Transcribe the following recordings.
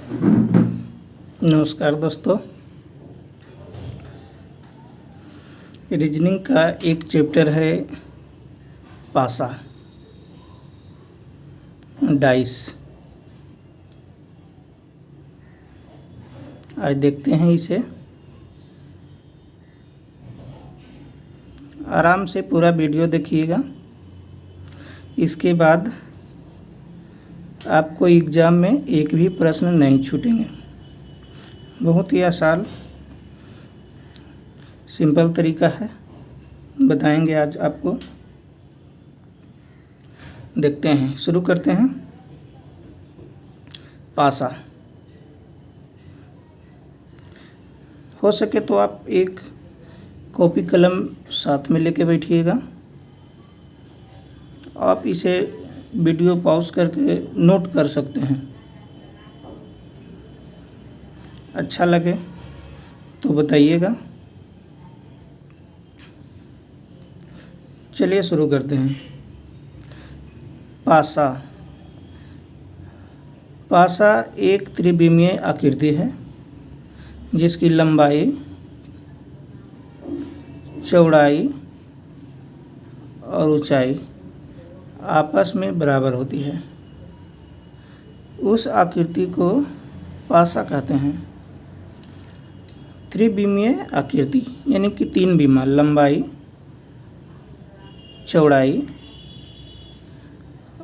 नमस्कार दोस्तों। रीजनिंग का एक चैप्टर है पासा डाइस। आज देखते हैं इसे। आराम से पूरा वीडियो देखिएगा। इसके बाद आपको एग्ज़ाम में एक भी प्रश्न नहीं छूटेंगे। बहुत ही आसान सिंपल तरीका है, बताएंगे आज आपको। देखते हैं, शुरू करते हैं। पासा। हो सके तो आप एक कॉपी कलम साथ में लेके बैठिएगा। आप इसे वीडियो पॉज करके नोट कर सकते हैं। अच्छा लगे तो बताइएगा। चलिए शुरू करते हैं। पासा। पासा एक त्रिविमीय आकृति है जिसकी लंबाई, चौड़ाई और ऊंचाई आपस में बराबर होती है। उस आकृति को पासा कहते हैं। त्रिविमीय आकृति यानी कि तीन विमा, लंबाई, चौड़ाई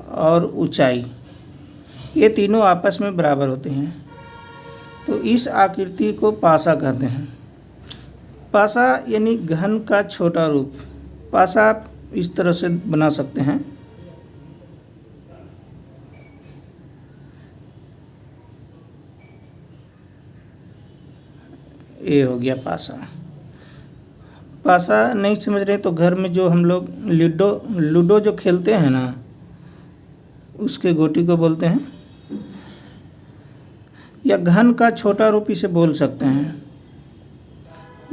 और ऊंचाई, ये तीनों आपस में बराबर होते हैं, तो इस आकृति को पासा कहते हैं। पासा यानी घन का छोटा रूप। पासा आप इस तरह से बना सकते हैं। ये हो गया पासा। पासा नहीं समझ रहे तो घर में जो हम लोग लूडो जो खेलते हैं ना, उसके गोटी को बोलते हैं, या घन का छोटा रूप इसे बोल सकते हैं।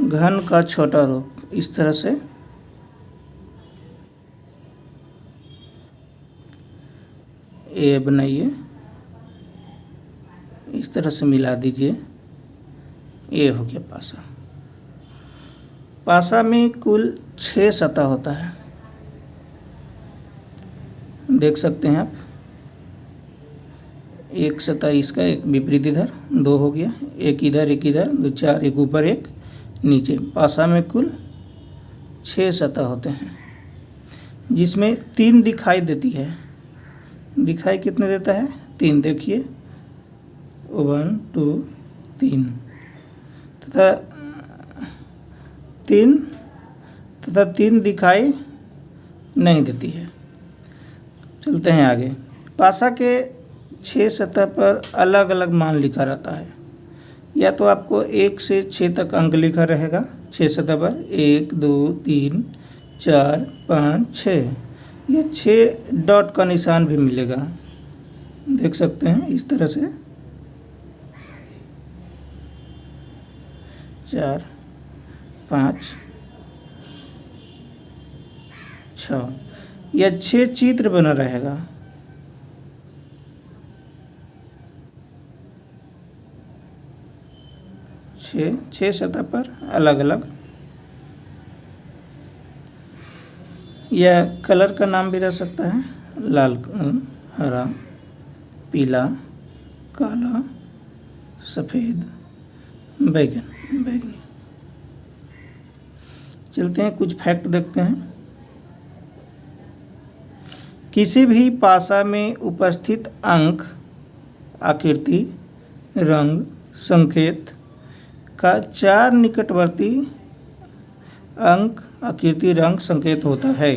घन का छोटा रूप इस तरह से ये बनाइए, इस तरह से मिला दीजिए। ये हो गया पासा। पासा में कुल 6 सतह होता है, देख सकते हैं आप। एक सतह इसका, एक विपरीत इधर, 2 हो गया, एक इधर एक इधर, 2 4, एक ऊपर एक नीचे। पासा में कुल 6 सतह होते हैं जिसमें 3 दिखाई देती है। दिखाई कितने देता है? 3। देखिए 1 2 3 तथा 3 दिखाई नहीं देती है। चलते हैं आगे। पासा के 6 सतह पर अलग अलग मान लिखा रहता है। या तो आपको 1 से 6 तक अंक लिखा रहेगा 6 सतह पर, 1 2 3 4 5 6, या 6 डॉट का निशान भी मिलेगा, देख सकते हैं इस तरह से। 4 5 6, या 6 चित्र बना रहेगा। छः सतह पर अलग अलग। यह कलर का नाम भी रह सकता है, लाल, हरा, पीला, काला, सफ़ेद, बैगनी। चलते हैं, कुछ फैक्ट देखते हैं। किसी भी पासा में उपस्थित अंक, आकृति, रंग, संकेत का 4 निकटवर्ती अंक, आकृति, रंग, संकेत होता है।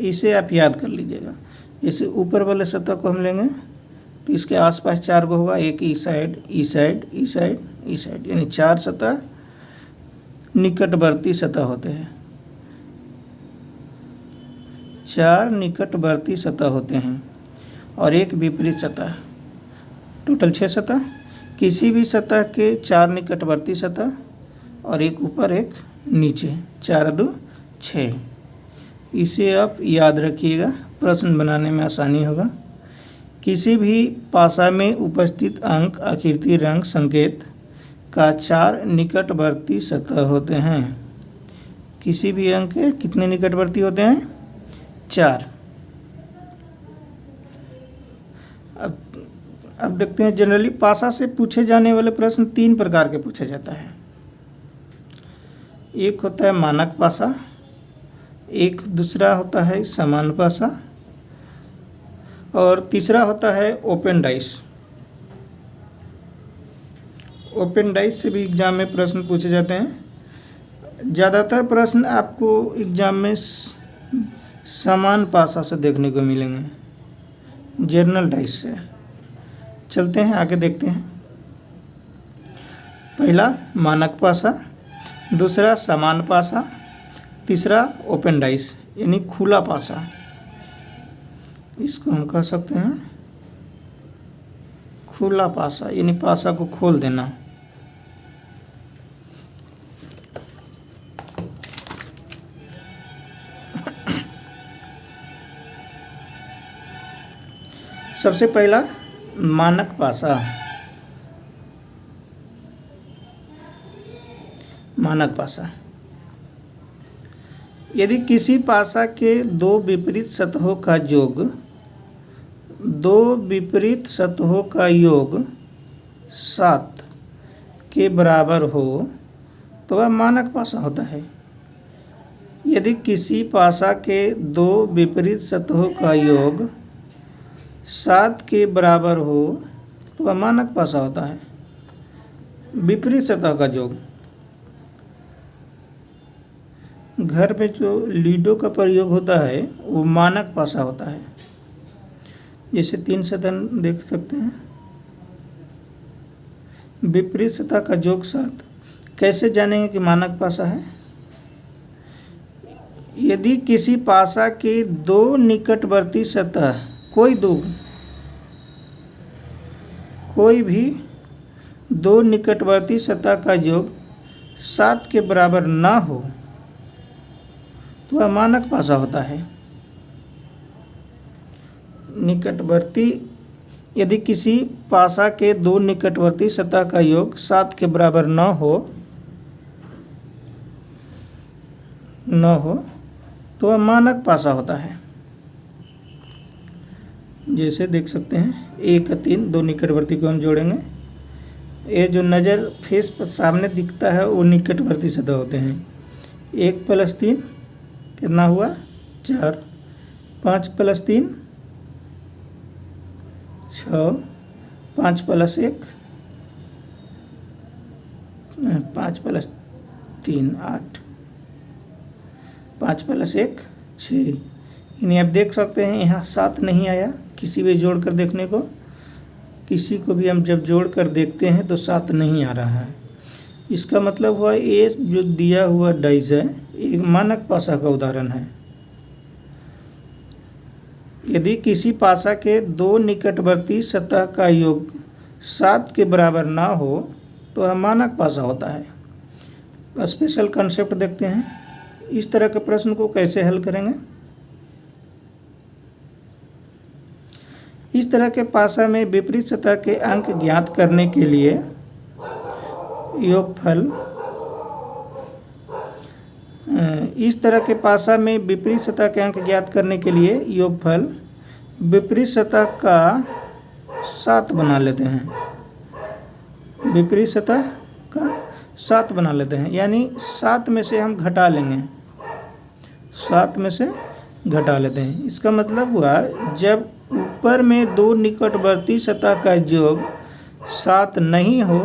इसे आप याद कर लीजिएगा। जैसे ऊपर वाले सतह को हम लेंगे तो इसके आसपास 4 को होगा, एक ई साइड, ई साइड, ई साइड, ई साइड, यानी 4 सतह निकटवर्ती सतह होते हैं। 4 निकटवर्ती सतह होते हैं और एक विपरीत सतह। टोटल 6 सतह। किसी भी सतह के 4 निकटवर्ती सतह और एक ऊपर एक नीचे, 4 2 6। इसे आप याद रखिएगा, प्रश्न बनाने में आसानी होगा। किसी भी पासा में उपस्थित अंक, आकृति, रंग, संकेत का 4 निकटवर्ती सतह होते हैं। किसी भी अंक के कितने निकटवर्ती होते हैं? 4। अब देखते हैं जनरली पासा से पूछे जाने वाले प्रश्न 3 प्रकार के पूछा जाता है। एक होता है मानक पासा, एक दूसरा होता है समान पासा और तीसरा होता है ओपन डाइस। ओपन डाइस से भी एग्जाम में प्रश्न पूछे जाते हैं। ज़्यादातर प्रश्न आपको एग्जाम में समान पासा से देखने को मिलेंगे, जर्नल डाइस से। चलते हैं आगे देखते हैं। पहला मानक पासा, दूसरा समान पासा, तीसरा ओपन डाइस यानी खुला पासा। इसको हम कह सकते हैं खुला पासा, यानी पासा को खोल देना। सबसे पहला मानक पासा। मानक पासा, यदि किसी पासा के 2 विपरीत सतहों का योग 7 के बराबर हो तो वह मानक पासा होता है। यदि किसी पासा के 2 विपरीत सतहों का योग 7 के बराबर हो तो वह मानक पासा होता है। विपरीत सतह का योग, घर में जो लीडो का प्रयोग होता है वो मानक पासा होता है। जैसे 3 सतह देख सकते हैं। विपरीत सतह का योग 7। कैसे जानेंगे कि मानक पासा है? यदि किसी पासा के 2 निकटवर्ती सतह, कोई भी 2 निकटवर्ती सतह का योग 7 के बराबर ना हो तो वह मानक पासा होता है। निकटवर्ती, यदि किसी पासा के 2 निकटवर्ती सतह का योग 7 के बराबर न हो तो वह मानक पासा होता है। जैसे देख सकते हैं 1 और 3 2 निकटवर्ती को हम जोड़ेंगे। ये जो नज़र फेस पर सामने दिखता है वो निकटवर्ती सतह होते हैं। 1 + 3 कितना हुआ? 4। 5 + 3 6। 5 + 1 5 + 3 8। 5 + 1 6। यानी आप देख सकते हैं यहाँ 7 नहीं आया किसी भी जोड़ कर देखने को। किसी को भी हम जब जोड़ कर देखते हैं तो 7 नहीं आ रहा है। इसका मतलब हुआ ये जो दिया हुआ डाइस है एक मानक पासा का उदाहरण है। यदि किसी पासा के 2 निकटवर्ती सतह का योग 7 के बराबर ना हो तो वह मानक पासा होता है। स्पेशल कंसेप्ट देखते हैं। इस तरह के प्रश्न को कैसे हल करेंगे? इस तरह के पासा में विपरीत सतह के अंक ज्ञात करने के लिए योगफल, इस तरह के पासा में विपरीत सतह के अंक ज्ञात करने के लिए योगफल विपरीत सतह का 7 बना लेते हैं। विपरीत सतह का 7 बना लेते हैं, यानी 7 में से हम घटा लेंगे। 7 में से घटा लेते हैं। इसका मतलब हुआ जब ऊपर में 2 निकटवर्ती सतह का योग 7 नहीं हो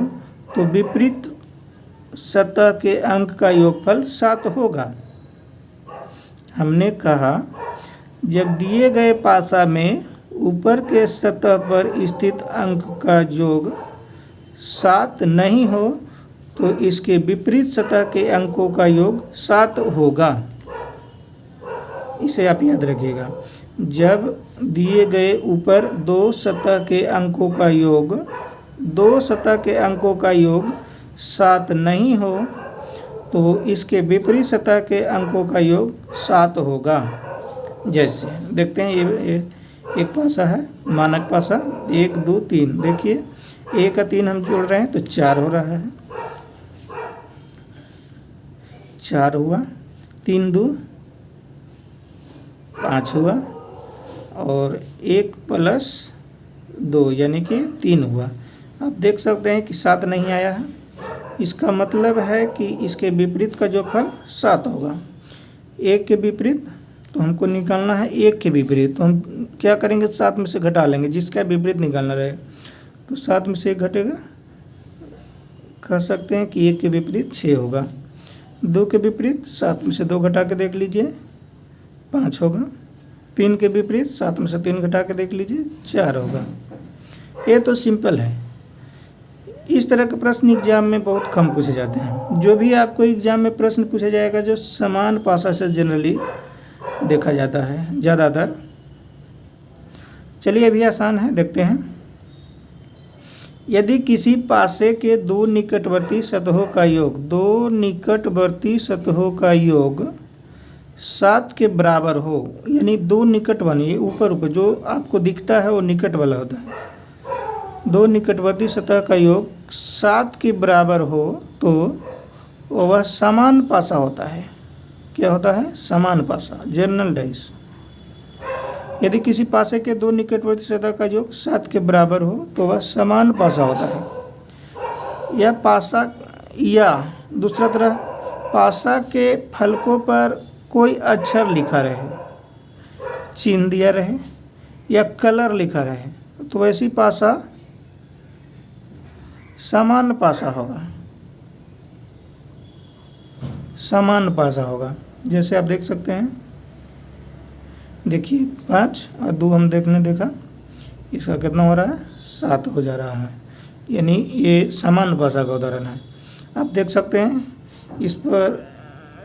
तो विपरीत सतह के अंक का योगफल 7 होगा। हमने कहा जब दिए गए पासा में ऊपर के सतह पर स्थित अंक का योग 7 नहीं हो तो इसके विपरीत सतह के अंकों का योग 7 होगा। इसे आप याद रखिएगा। जब दिए गए ऊपर 2 सतह के अंकों का योग 7 नहीं हो तो इसके विपरीत सतह के अंकों का योग 7 होगा। जैसे देखते हैं एक पासा है मानक पासा, 1 2 3, देखिए 1 का 3 हम जोड़ रहे हैं तो 4 हो रहा है, 4 हुआ, 3 2 5 हुआ और 1 प्लस 2 यानी कि 3 हुआ। आप देख सकते हैं कि 7 नहीं आया है, इसका मतलब है कि इसके विपरीत का जोगफल 7 होगा। 1 के विपरीत तो हमको निकालना है 1 के विपरीत, तो हम क्या करेंगे 7 में से घटा लेंगे, जिसका विपरीत निकालना रहे तो 7 में से 1 घटेगा, कह सकते हैं कि 1 के विपरीत 6 होगा। 2 के विपरीत 7 में से 2 घटा के देख लीजिए 5 होगा। 3 के विपरीत 7 में से 3 घटा के देख लीजिए 4 होगा। ये तो सिंपल है। इस तरह के प्रश्न एग्जाम में बहुत कम पूछे जाते हैं। जो भी आपको एग्जाम में प्रश्न पूछा जाएगा जो समान पासा से जनरली देखा जाता है ज़्यादातर। चलिए अभी आसान है, देखते हैं। यदि किसी पासे के दो निकटवर्ती सतहों का योग 7 के बराबर हो, यानी 2 निकट बने, ऊपर जो आपको दिखता है वो निकट वाला होता है। 2 निकटवर्ती सतह का योग 7 के बराबर हो तो वह समान पासा होता है। क्या होता है? समान पासा, जनरल डाइस। यदि किसी पासे के 2 निकटवर्ती सतह का योग 7 के बराबर हो तो वह समान पासा होता है। यह पासा, या दूसरा तरह पासा के फलकों पर कोई अक्षर लिखा रहे, चिन्ह दिया रहे या कलर लिखा रहे तो वैसी पासा समान पासा होगा, समान पासा होगा। जैसे आप देख सकते हैं, देखिए 5 और 2 हम देखा, इसका कितना हो रहा है? 7 हो जा रहा है, यानी ये समान पासा का उदाहरण है। आप देख सकते हैं इस पर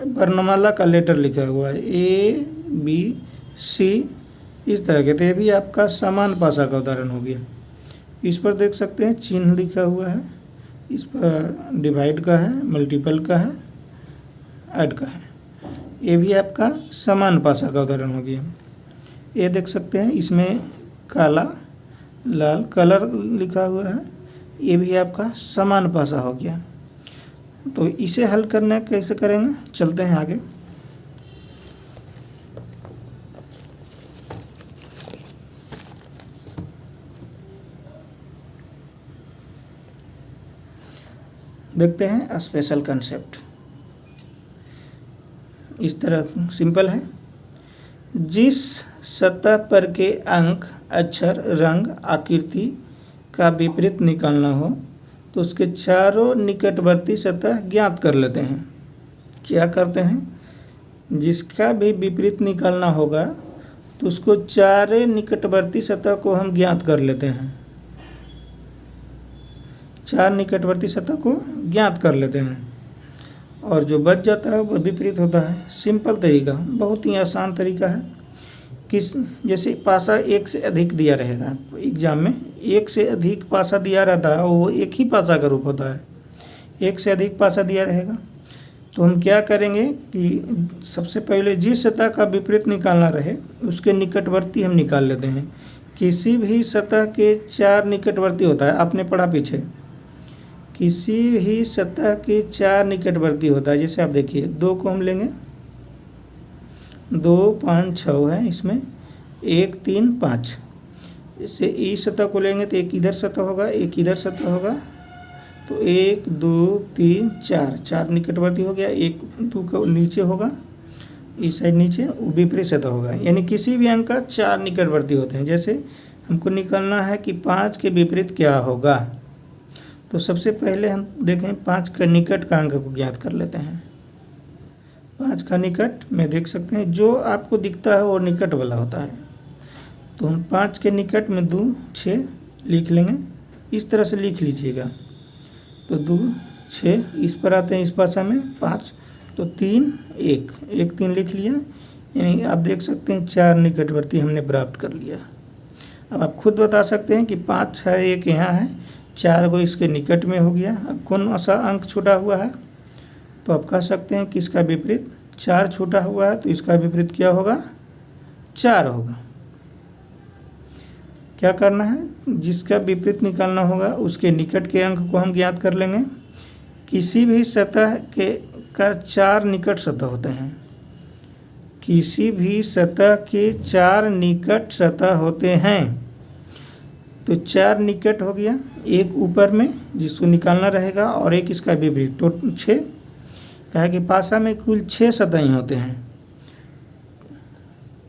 वर्णमाला का लेटर लिखा हुआ है ABC, इस तरह के, तो ये भी आपका समान पासा का उदाहरण हो गया। इस पर देख सकते हैं चिन्ह लिखा हुआ है, इस पर डिवाइड का है, मल्टीपल का है, ऐड का है, ये भी आपका समान पासा का उदाहरण हो गया। ये देख सकते हैं इसमें काला लाल कलर लिखा हुआ है, ये भी आपका समान पासा हो गया। तो इसे हल करना कैसे करेंगे, चलते हैं आगे। देखते हैं स्पेशल कंसेप्ट। इस तरह सिंपल है। जिस सतह पर के अंक, अक्षर, रंग, आकृति का विपरीत निकालना हो तो उसके चारों निकटवर्ती सतह ज्ञात कर लेते हैं। क्या करते हैं? जिसका भी विपरीत निकालना होगा तो उसको चारे निकटवर्ती सतह को हम ज्ञात कर लेते हैं, 4 निकटवर्ती सतह को ज्ञात कर लेते हैं और जो बच जाता है वह विपरीत होता है। सिंपल तरीका, बहुत ही आसान तरीका है। जैसे पासा 1 से अधिक दिया रहेगा एग्जाम में, 1 से अधिक पासा दिया रहता है, वो एक ही पासा का रूप होता है। 1 से अधिक पासा दिया रहेगा तो हम क्या करेंगे कि सबसे पहले जिस सतह का विपरीत निकालना रहे उसके निकटवर्ती हम निकाल लेते हैं। किसी भी सतह के 4 निकटवर्ती होता है, आपने पढ़ा पीछे, किसी भी सतह के 4 निकटवर्ती होता है। जैसे आप देखिए 2 को हम लेंगे, 2 5 6 है, इसमें 1 3 5। इससे इस सतह को लेंगे तो एक इधर सतह होगा, एक इधर सतह होगा, तो 1 2 3 4 निकटवर्ती हो गया। 1 2 का नीचे होगा, इस साइड नीचे विपरीत सतह होगा, यानी किसी भी अंक का 4 निकटवर्ती होते हैं। जैसे हमको निकालना है कि 5 के विपरीत क्या होगा, तो सबसे पहले हम देखें 5 का निकट का अंक को ज्ञात कर लेते हैं। 5 का निकट में देख सकते हैं जो आपको दिखता है वो निकट वाला होता है, तो हम 5 के निकट में 2 6 लिख लेंगे। इस तरह से लिख लीजिएगा, तो 2 6 इस पर आते हैं, इस पासा में 5, तो 3 1 1 3 लिख लिया, यानी आप देख सकते हैं 4 निकटवर्ती हमने प्राप्त कर लिया। अब आप खुद बता सकते हैं कि 5 है, 1 यहाँ है, 4 को इसके निकट में हो गया। अब कौन सा अंक छूटा हुआ है, तो आप कह सकते हैं कि इसका विपरीत 4 छूटा हुआ है, तो इसका विपरीत क्या होगा? 4 होगा। क्या करना है, जिसका विपरीत निकालना होगा उसके निकट के अंक को हम ज्ञात कर लेंगे। किसी भी सतह के का 4 निकट सतह होते हैं। किसी भी सतह के 4 निकट सतह होते हैं। तो 4 निकट हो गया, एक ऊपर में जिसको निकालना रहेगा और एक इसका विपरीत, टोटल 6। कहा कि पासा में कुल 6 सतहें होते हैं।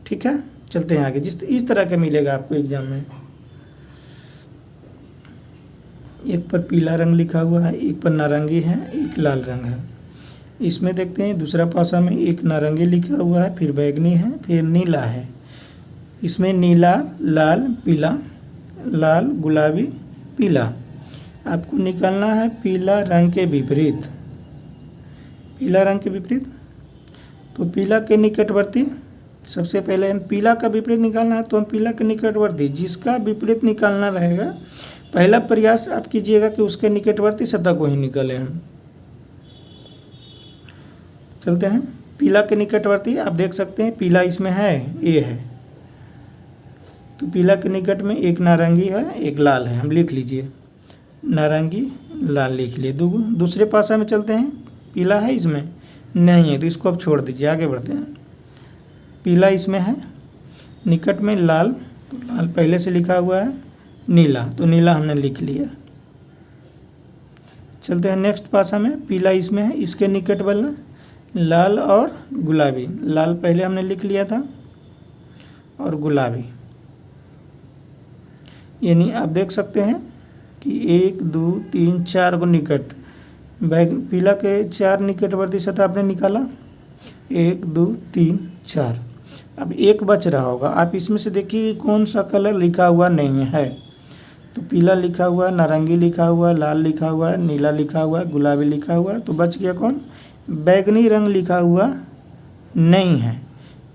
ठीक है, चलते हैं आगे। इस तरह का मिलेगा आपको एग्जाम में। एक पर पीला रंग लिखा हुआ है, एक पर नारंगी है, एक लाल रंग है। इसमें देखते हैं दूसरा पासा में एक नारंगी लिखा हुआ है, फिर बैगनी है, फिर नीला है। इसमें नीला, लाल, पीला, लाल, गुलाबी, पीला। आपको निकालना है पीला रंग के विपरीत। पीला रंग के विपरीत, तो पीला के निकटवर्ती, सबसे पहले हम पीला का विपरीत निकालना है, तो हम पीला के निकटवर्ती जिसका विपरीत निकालना रहेगा, पहला प्रयास आप कीजिएगा कि उसके निकटवर्ती सतह को ही निकालें हम। चलते हैं, पीला के निकटवर्ती आप देख सकते हैं, पीला इसमें है, ए है, तो पीला के निकट में एक नारंगी है, एक लाल है। हम लिख लीजिए, नारंगी, लाल लिख लिए। दूसरे पासा में चलते हैं, पीला है इसमें नहीं है, तो इसको अब छोड़ दीजिए, आगे बढ़ते हैं। पीला इसमें है, निकट में लाल, तो लाल पहले से लिखा हुआ है, नीला, तो नीला हमने लिख लिया। चलते हैं नेक्स्ट पासा में, पीला इसमें है, इसके निकट वाला लाल और गुलाबी। लाल पहले हमने लिख लिया था और गुलाबी, यानी आप देख सकते हैं कि 1 2 3 4 को निकट पीला के 4 निकटवर्ती सतह आपने निकाला, 1 2 3 4। अब एक बच रहा होगा, आप इसमें से देखिए कौन सा कलर लिखा हुआ नहीं है। तो पीला लिखा हुआ है, नारंगी लिखा हुआ है, लाल लिखा हुआ है, नीला लिखा हुआ है, गुलाबी लिखा हुआ है, तो बच गया कौन, बैगनी रंग लिखा हुआ नहीं है।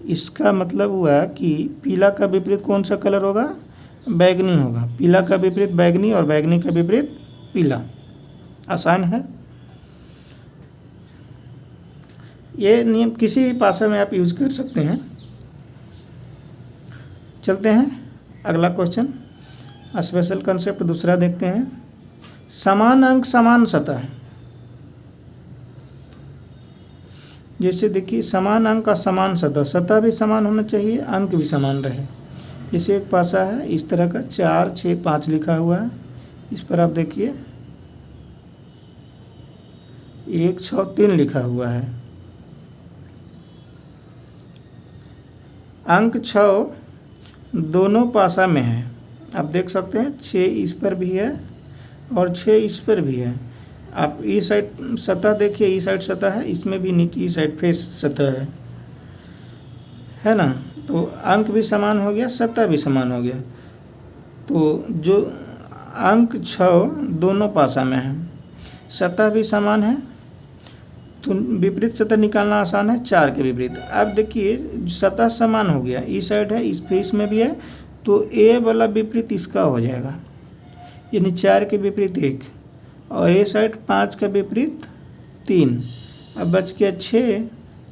इसका मतलब हुआ कि पीला का विपरीत कौन सा कलर होगा, बैगनी होगा। पीला का विपरीत बैगनी और बैगनी का विपरीत पीला। आसान है, ये नियम किसी भी भाषा में आप यूज कर सकते हैं। चलते हैं अगला क्वेश्चन, स्पेशल कंसेप्ट दूसरा देखते हैं। समान अंक समान सतह, जैसे देखिए समान अंक का समान सतह, सतह भी समान होना चाहिए, अंक भी समान रहे। जैसे एक पासा है इस तरह का 4 6 5 लिखा हुआ है, इस पर आप देखिए 1 6 3 लिखा हुआ है। अंक 6 दोनों पासा में है, आप देख सकते हैं 6 इस पर भी है और 6 इस पर भी है। आप इस साइड सतह देखिए, इस साइड सतह है, इसमें भी नीचे इस साइड फेस सतह है ना। तो अंक भी समान हो गया, सतह भी समान हो गया। तो जो अंक 6 दोनों पासा में है, सतह भी समान है, तो विपरीत सतह निकालना आसान है, 4 के विपरीत। अब देखिए सतह समान हो गया, इस साइड है, इस फेस में भी है, तो ए वाला विपरीत इसका हो जाएगा, यानी 4 के विपरीत 1, और ए साइड 5 का विपरीत 3। अब बच गया 6,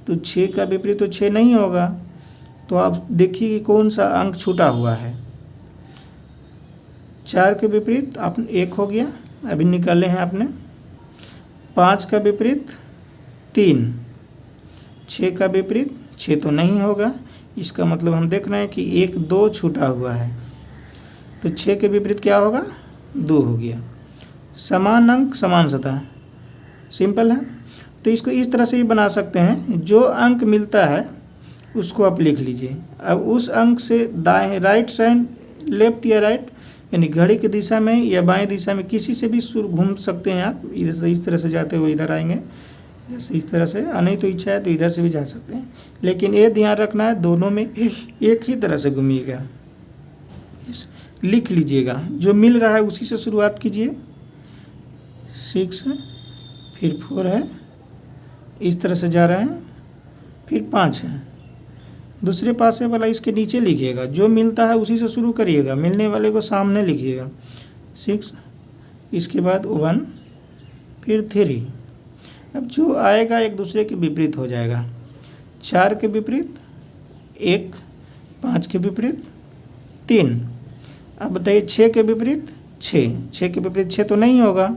तो 6 का विपरीत तो 6 नहीं होगा, तो आप देखिए कि कौन सा अंक छूटा हुआ है। 4 के विपरीत आप 1 हो गया, अभी निकाले हैं आपने। 5 का विपरीत 3, 6 का विपरीत 6 तो नहीं होगा, इसका मतलब हम देख रहे हैं कि 1 2 छूटा हुआ है, तो 6 के विपरीत क्या होगा, 2 हो गया। समान अंक समान सतह, सिंपल है। तो इसको इस तरह से ही बना सकते हैं, जो अंक मिलता है उसको आप लिख लीजिए। अब उस अंक से दाएं राइट साइड, लेफ्ट या राइट, यानी घड़ी की दिशा में या बाएं दिशा में किसी से भी घूम सकते हैं आप। इधर से इस तरह से जाते हुए इधर आएंगे, जैसे इस तरह से, नहीं तो इच्छा है तो इधर से भी जा सकते हैं, लेकिन ये ध्यान रखना है दोनों में एक ही तरह से घूमिएगा। लिख लीजिएगा, जो मिल रहा है उसी से शुरुआत कीजिए। 6 है, फिर 4 है, इस तरह से जा रहे हैं, फिर 5 है। दूसरे पासे वाला इसके नीचे लिखिएगा, जो मिलता है उसी से शुरू करिएगा, मिलने वाले को सामने लिखिएगा। 6, इसके बाद 1, फिर 3। अब जो आएगा एक दूसरे के विपरीत हो जाएगा। 4 के विपरीत 1, 5 के विपरीत 3, अब बताइए 6 के विपरीत 6, 6 के विपरीत 6 तो नहीं होगा,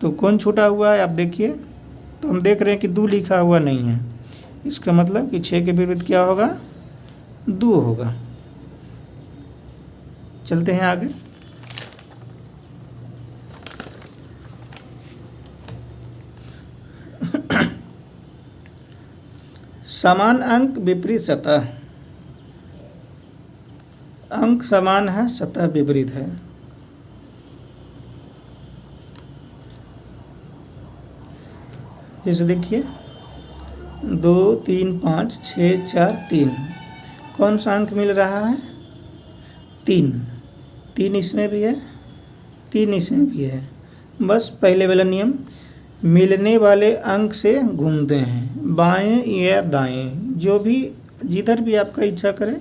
तो कौन छूटा हुआ है आप देखिए। तो हम देख रहे हैं कि 2 लिखा हुआ नहीं है, इसका मतलब कि 6 के विपरीत क्या होगा, 2 होगा। चलते हैं आगे। समान अंक विपरीत सतह, अंक समान है सतह विपरीत है। जैसे देखिए 2 3 5 6 4 3, कौन सा अंक मिल रहा है, 3, 3 इसमें भी है, 3 इसमें भी है। बस पहले वाला नियम, मिलने वाले अंक से घूमते हैं, बाएं या दाएं, जो भी जिधर भी आपका इच्छा करे।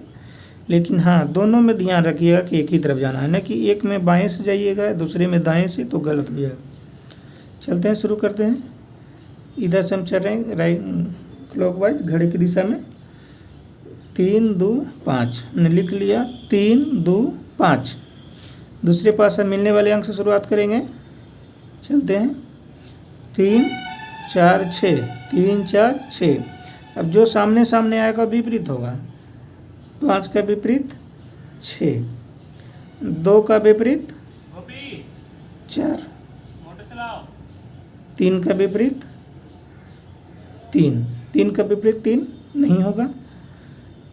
लेकिन हाँ, दोनों में ध्यान रखिएगा कि एक ही तरफ जाना है, न कि एक में बाएं से जाइएगा दूसरे में दाएं से, तो गलत हो जाएगा। चलते हैं, शुरू करते हैं। इधर से हम चल रहे हैं राइट क्लॉकवाइज घड़ी की दिशा में। 3 2 5 हमने लिख लिया, 3 2 5। दूसरे पास हम मिलने वाले अंक से शुरुआत करेंगे। चलते हैं, 3 4 6, 3 4 6। अब जो सामने सामने आएगा विपरीत होगा। 5 का विपरीत 6, 2 का विपरीत 4, 3 का विपरीत 3, 3 का विपरीत 3 नहीं होगा,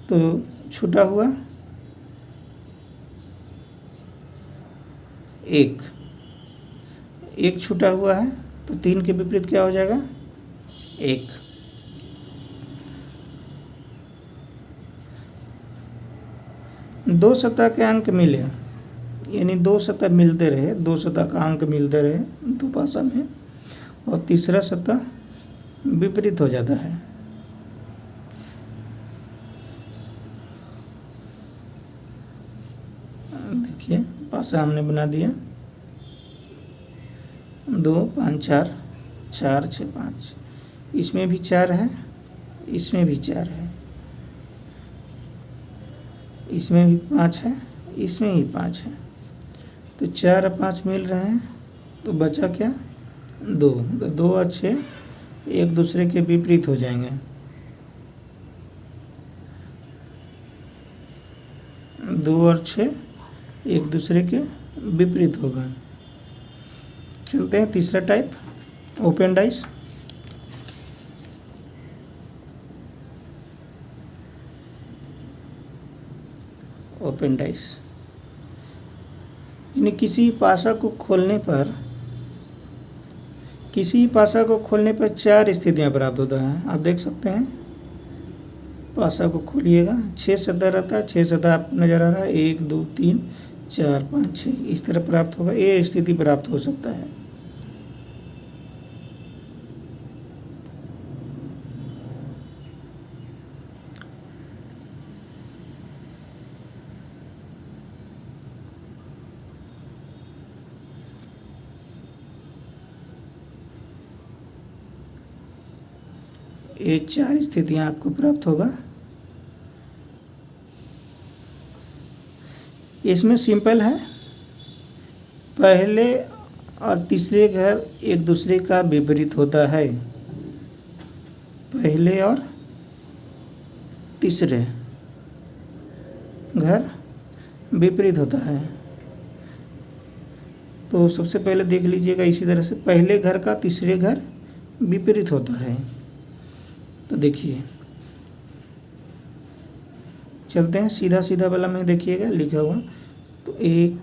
तो छूटा हुआ 1, 1 छूटा हुआ है, तो 3 के विपरीत क्या हो जाएगा, 1। दो सतह के अंक मिले, यानी 2 सतह मिलते रहे, 2 सतह का अंक मिलते रहे दो भाषा में, और तीसरा सतह विपरीत हो जाता है। देखिए पासा हमने बना दिया, 2 5 4 4 6 5, इसमें भी 4 है, इसमें भी 4 है, इसमें भी 5 है, इसमें ही 5 है, तो 4 और 5 मिल रहे हैं, तो बचा क्या, 2। तो 2 और 6 एक दूसरे के विपरीत हो जाएंगे। 2 और 6 एक दूसरे के विपरीत हो गए। चलते हैं तीसरा type, open dice. Open dice यानी किसी पासा को खोलने पर, किसी पासा को खोलने पर 4 स्थितियां प्राप्त होता है। आप देख सकते हैं, पासा को खोलिएगा, 6 सतह रहता है, 6 सतह आपको नजर आ रहा है, 1 2 3 4 5 6, इस तरह प्राप्त होगा, ये स्थिति प्राप्त हो सकता है। ये 4 स्थितियां आपको प्राप्त होगा। इसमें सिंपल है, पहले और तीसरे घर एक दूसरे का विपरीत होता है, पहले और तीसरे घर विपरीत होता है। तो सबसे पहले देख लीजिएगा, इसी तरह से पहले घर का तीसरे घर विपरीत होता है। तो देखिए, चलते हैं सीधा सीधा वाला में, देखिएगा लिखा हुआ, तो 1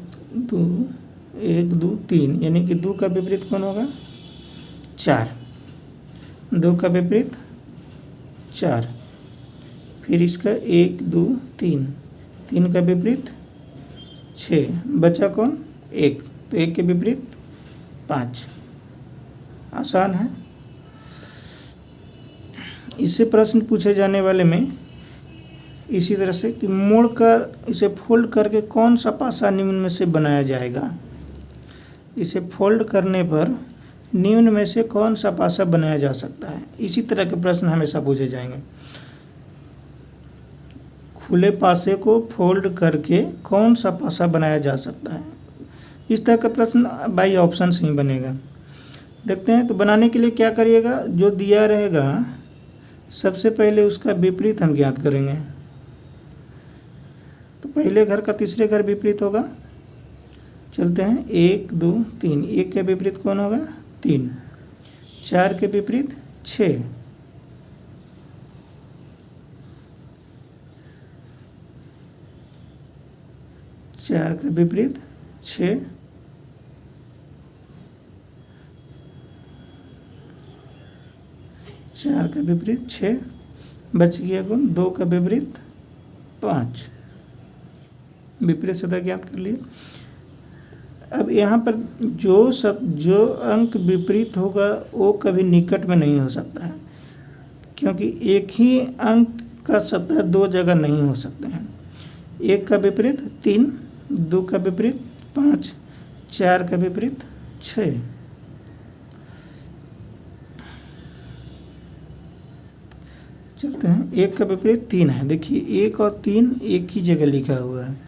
2 3, यानी कि 2 का विपरीत कौन होगा, 4, 2 का विपरीत 4, फिर इसका 1 2 3, 3 का विपरीत 6, बचा कौन, 1, तो 1 के विपरीत 5। आसान है। इससे प्रश्न पूछे जाने वाले में इसी तरह से कि मोड़कर इसे फोल्ड करके कौन सा पासा निम्न में से बनाया जाएगा। इसे फोल्ड करने पर निम्न में से कौन सा पासा बनाया जा सकता है, इसी तरह के प्रश्न हमेशा पूछे जाएंगे। खुले पासे को फोल्ड करके कौन सा पासा बनाया जा सकता है। इस तरह का प्रश्न बाई ऑप्शन ही बनेगा। देखते हैं। तो बनाने के लिए क्या करिएगा, जो दिया रहेगा सबसे पहले उसका विपरीत हम ज्ञात करेंगे। तो पहले घर का तीसरे घर विपरीत होगा। चलते हैं। 1 2 3, 1 के विपरीत कौन होगा 3, 4 के विपरीत 6, 4 का विपरीत 6, 4 का विपरीत 6, बच गया गुण 2 का विपरीत 5। विपरीत सदा ज्ञात कर लिए। अब यहाँ पर जो अंक विपरीत होगा वो कभी निकट में नहीं हो सकता है, क्योंकि एक ही अंक का सतह दो जगह नहीं हो सकते हैं। 1 का विपरीत 3, 2 का विपरीत 5, 4 का विपरीत 6। चलते हैं। 1 का विपरीत 3 है। देखिए 1 और 3 एक ही जगह लिखा हुआ है,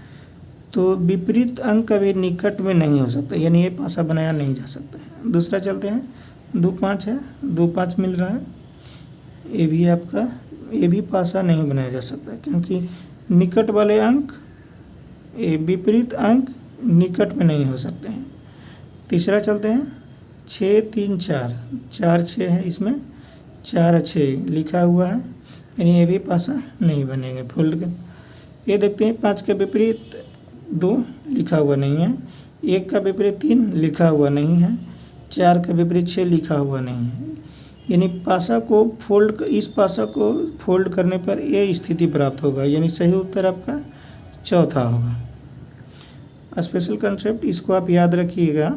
तो विपरीत अंक कभी निकट में नहीं हो सकता, यानी ये पासा बनाया नहीं जा सकता है। दूसरा चलते हैं। 2 5 है, 2 5 मिल रहा है। ये भी पासा नहीं बनाया जा सकता, क्योंकि निकट वाले अंक विपरीत अंक निकट में नहीं हो सकते हैं। तीसरा चलते हैं। 6 3 4, 4 6 है, इसमें 4 6 लिखा हुआ है, यानी ये भी पासा नहीं बनेंगे फोल्ड कर। ये देखते हैं। 5 के विपरीत 2 लिखा हुआ नहीं है, 1 का विपरीत 3 लिखा हुआ नहीं है, 4 का विपरीत 6 लिखा हुआ नहीं है, यानी इस पासा को फोल्ड करने पर यह स्थिति प्राप्त होगा, यानी सही उत्तर आपका चौथा होगा। स्पेशल कंसेप्ट इसको आप याद रखिएगा।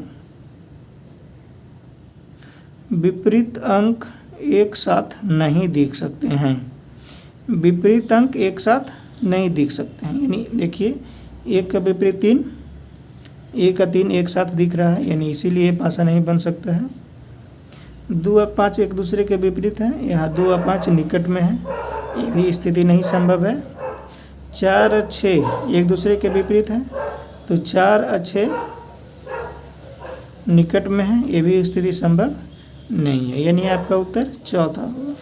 विपरीत अंक एक साथ नहीं दिख सकते हैं। विपरीत अंक एक साथ नहीं दिख सकते हैं, यानी देखिए 1 का विपरीत 3, 1 का 3 एक साथ दिख रहा है, यानी इसीलिए पासा नहीं बन सकता है। 2 और 5 एक दूसरे के विपरीत हैं, यहाँ 2 और 5 निकट में है, ये भी स्थिति नहीं संभव है। 4 और 6 एक दूसरे के विपरीत हैं, तो 4 और 6 निकट में है, ये भी स्थिति संभव नहीं है, यानी आपका उत्तर चौथा होगा।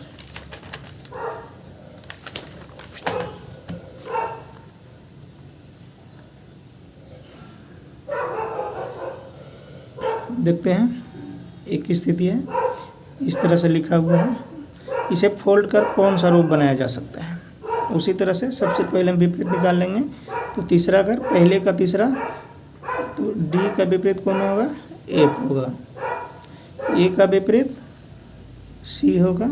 देखते हैं। एक स्थिति है, इस तरह से लिखा हुआ है, इसे फोल्ड कर कौन सा रूप बनाया जा सकता है। उसी तरह से सबसे पहले हम विपरीत निकाल लेंगे। तो तीसरा घर, पहले का तीसरा, तो डी का विपरीत कौन होगा एफ होगा, ए का विपरीत सी होगा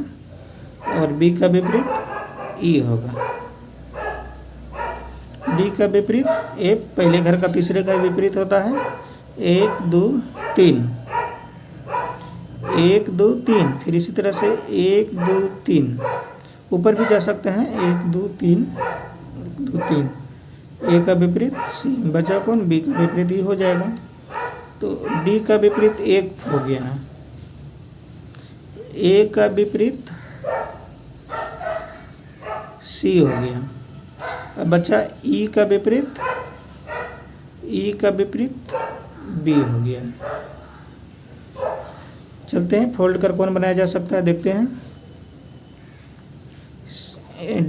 और बी का विपरीत ई होगा। डी का विपरीत एफ, पहले घर का तीसरे का विपरीत होता है। 1 2 3, 1 2 3, फिर इसी तरह से 1 2 3, ऊपर भी जा सकते हैं। 1 2 3, 2 3, ए का विपरीत सी, बचा कौन बी का विपरीत ई हो जाएगा। तो डी का विपरीत 1 हो गया है, ए का विपरीत सी हो गया। अब बचा ई का विपरीत बी हो गया। चलते हैं। फोल्ड कर कौन बनाया जा सकता है, देखते हैं।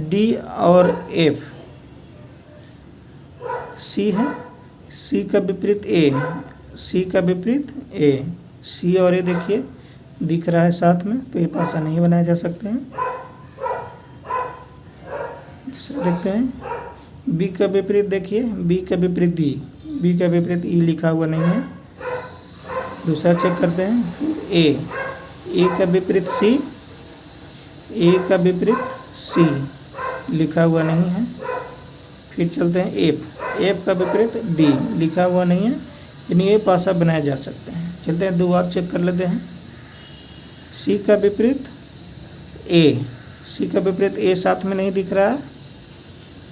डी और एफ, सी है, सी का विपरीत ए, सी का विपरीत ए, सी और ए देखिए दिख रहा है साथ में, तो ये पासा नहीं बनाया जा सकते हैं। दूसरा देखते हैं। बी का विपरीत देखिए, बी का विपरीत डी, बी का विपरीत ई लिखा हुआ नहीं है। दूसरा चेक करते हैं। ए का विपरीत सी, ए का विपरीत सी लिखा हुआ नहीं है। फिर चलते हैं एफ का विपरीत डी लिखा हुआ नहीं है, यानी ये पासा बनाया जा सकते हैं। चलते हैं 2 बार चेक कर लेते हैं। सी का विपरीत ए, सी का विपरीत ए साथ में नहीं दिख रहा है,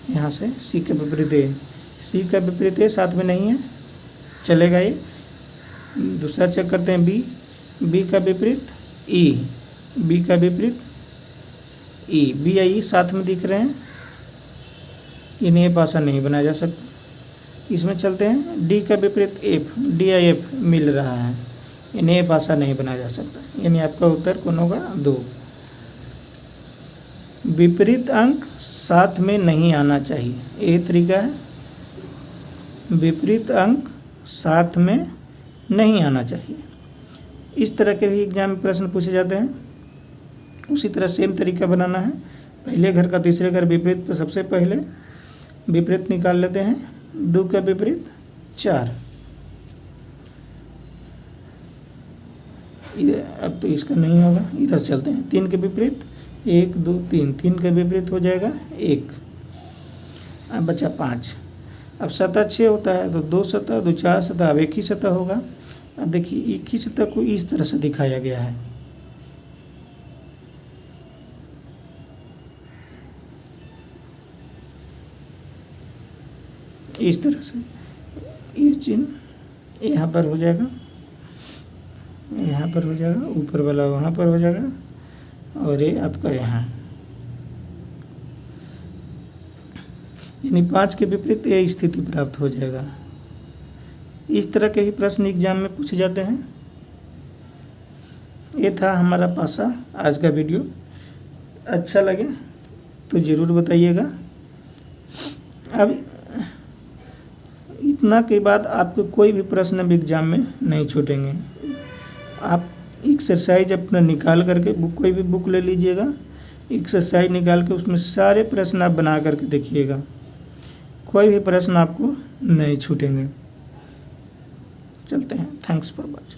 यहाँ से सी का विपरीत ए, सी का विपरीत ए साथ में नहीं है, चलेगा ये। दूसरा चेक करते हैं बी का विपरीत ई, बी का विपरीत ई, बी या ई साथ में दिख रहे हैं, इन्हें पासा नहीं बनाया जा सकता। इसमें चलते हैं, डी का विपरीत एफ, डी आई एफ मिल रहा है, इन्हें पासा नहीं बनाया जा सकता, यानी आपका उत्तर कौन होगा? 2। विपरीत अंक साथ में नहीं आना चाहिए, ये तरीका है, विपरीत अंक साथ में नहीं आना चाहिए। इस तरह के भी एग्जाम में प्रश्न पूछे जाते हैं। उसी तरह सेम तरीका बनाना है, पहले घर का तीसरे घर विपरीत, पर सबसे पहले विपरीत निकाल लेते हैं, 2 का विपरीत 4। इधर अब तो इसका नहीं होगा, इधर चलते हैं, 3 के विपरीत 1 2 3, 3 का विपरीत हो जाएगा 1। अब बचा 5। अब सतह 6 होता है तो 2 सतह 2 4 सतह, अब एक ही सतह होगा। अब देखिए एक ही सतह को इस तरह से दिखाया गया है, इस तरह से, ये चिन्ह यहाँ पर हो जाएगा, यहाँ पर हो जाएगा, ऊपर वाला वहाँ पर हो जाएगा, और ये आपका यहाँ, यानी 5 के विपरीत ये स्थिति प्राप्त हो जाएगा। इस तरह के ही प्रश्न एग्जाम में पूछे जाते हैं। ये था हमारा पासा आज का वीडियो। अच्छा लगे तो ज़रूर बताइएगा। अब इतना के बाद आपको कोई भी प्रश्न अब एग्जाम में नहीं छूटेंगे। आप एक्सरसाइज अपना निकाल करके कोई भी बुक ले लीजिएगा, एक्सरसाइज निकाल के उसमें सारे प्रश्न आप बना करके देखिएगा, कोई भी प्रश्न आपको नहीं छूटेंगे। चलते हैं, थैंक्स फॉर वॉचिंग।